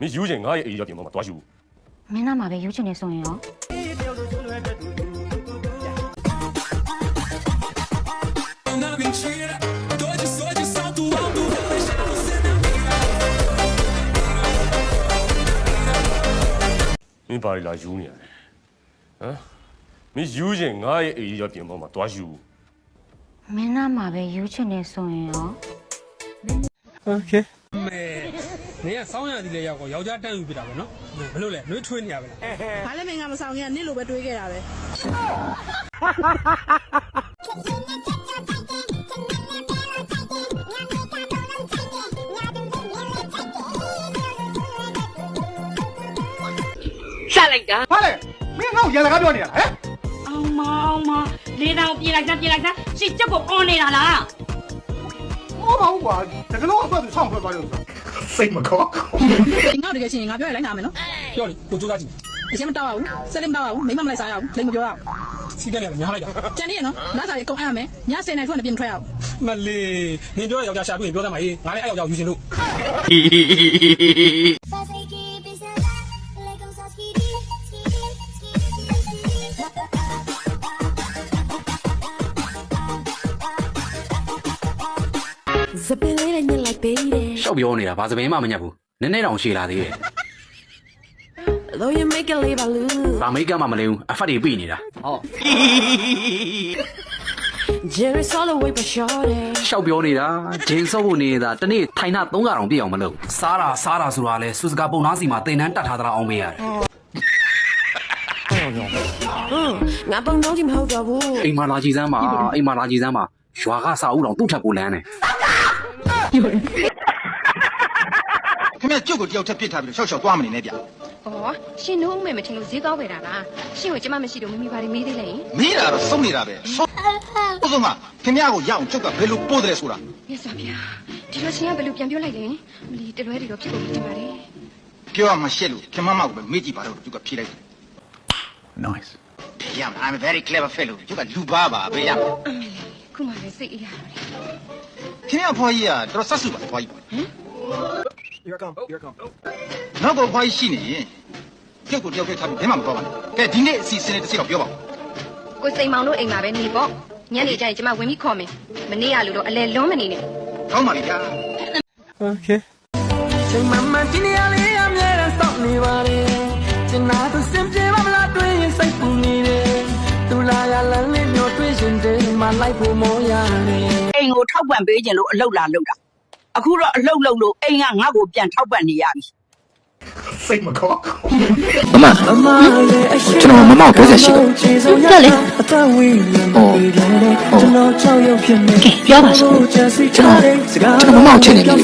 မင်းယူချင်ငါရဲ့အေးရပြင်ပေါ်မှာတွားယူမင်းသားမှာပဲယူချင်နေဆိုရင်ရောမင်းပါလာယူနေရတယ်ဟမ်မင်းယူချင်ငါရဲ့အေးရပြင်ပေါ်မှာတွားယူမင်းသားမှာပဲယူချင်နေဆိုရင်ရောโอเคမင်းကစောင်းရသည်လေရောက်တော့ယောက်ျားတန်းယူပြတာပဲနော်ဘလို့လဲနှွေးထွေးနေရပဲလားဘာလဲမင်းကမဆောင်ခင်ကနစ်လိုပဲတွေးခဲ့တာပဲဆက်လိုက်တာဟာလေမင်းငါ့ကိုရန်စကားပြောနေတာဟဲ့အောင်မလေးတောင်ပြေးလိုက်စမ်းရှစ်ချက်ကိုအော်နေတာလားမဟုတ်ပါဘူးကွာတကယ်လို့အပတ်သူဆောင်းဖွဲ့သွားလို့စိတ်မခေါ်ငါတကယ်ချင်းငါပြောရလိုက်နာမယ်နော်ပြောလေကိုစူးစမ်းကြည့်အရှင်မတောက်အောင်စက်လည်းမတောက်အောင်မိမမလိုက်စားရအောင်လိမ်မပြောရအောင်စီးတယ်လည်းညားလိုက်တာကြံနေရနော်နားစာရေးကုန်အားမယ်ည10နိုင်ထွက်နေပြင်ထွက်ရအောင်မလေးနင်ပြောရယောက်ျားရှာပြီးပြောသမှာဟေးငါလည်းအဲ့ယောက်ျားယူရှင်လို့စပင်းလေးနဲ့ညက်လိုက်ပေးတယ်ရှောက်ပြောနေတာဘာစပင်းမှမညက်ဘူးနည်းနည်းတောင်ရှည်လာသေးတယ်Though you make it leave a lose ဘာမိတ်ကမှမလဲဘူးအဖတ်တွေပြနေတာဟုတ် Jerry solo way for sure ရှောက်ပြောနေတာဂျင်းစောဖို့နေတာတနေ့ထိုင်တာ3ကောင်ပြည့်အောင်မလုပ်စားတာဆိုတာလဲစူစကားပုံနာစီမှာတင်တန်းတတ်ထားတာအောင်မေးရတယ်ငါပုံတော့ကြီးမဟုတ်တော့ဘူးအိမ်မှာလာကြည့်စမ်းပါရွာကစာအုပ်တော်သူ့ထက်ကိုလန်းတယ်ခင်ဗျကျုပ်ကိုတယောက်ထပ်ပစ်ထားပြီးရှောက်သွားမနေနဲ့ဗျဩရှင်တို့ဦးမယ်မထင်လို့ဈေးကောင်းပဲတာလားရှင်ကိုကျမမရှိတော့မိဘာတွေမေးသေးလဲမေးတာတော့စုံနေတာပဲဟုတ်ဆုံးမခင်ဗျကိုရအောင်ကျုပ်ကဘယ်လိုပို့တယ်ဆိုတာမြတ်စွာဘုရားဒီလိုရှင်ကဘယ်လိုပြန်ပြောလိုက်လဲမလီတလွဲတွေတော့ဖြစ်ကုန်ပြီတင်ပါတယ်ပြောရမှရှက်လို့ခင်မမကိုပဲမေးကြည့်ပါတော့ကျုပ်ကဖြေလိုက်တယ် Nice Yeah I'm a very clever fellow ကျုပ်ကလူပါပဲရခုမှလည်းစိတ်အေးရတော့ခင်ဗျဖွားကြီးကတော့ဆက်စုပါဖွားကြီးဟမ်Here come နောက်တော့ဖွားကြီးရှိနေရင်ကျုပ်ကိုတယောက်တည်းထားပြီးဘယ်မှမသွားပါနဲ့ကဲဒီနေ့အစီအစဉ်လေးတစ်စီတော့ပြောပါဦးကိုစိန်မောင်တို့အိမ်မှာပဲနေပေါ့ညနေကျရင်ကျမဝင်ပြီးခေါ်မယ်မနေ့ကလို့တော့အလဲလုံးမနေနဲ့ကောင်းပါပြီဗျာ Okay ချိန်မှမှဒီနေရာလေးအမြဲတမ်းစောင့်နေပါလေကျင်နာသူစင်ပြေပါမလားတွေ့ရင်စိတ်ပူနေတယ်သူလာရလမ်းလေးမျိုးတွေ့ရင်တည်းမှလိုက်ဖို့မောရတယ်အိမ်ကိုထောက်ပံ့ပေးခြင်းလို့အလုပ်လာလုပ်တာအခုတော့အလုပ်လုပ်လို့အိမ်ကငါ့ကိုပြန်ထောက်ပံ့နေရပြီစိတ်မခေါ်မမကျွန်တော်မမောက်ပြောစရာရှိတယ်တက်လေကျွန်တော်6ရောက်ဖြစ်နေပြောပါစို့ကျွန်တော်မမောက်ချင်နေတယ်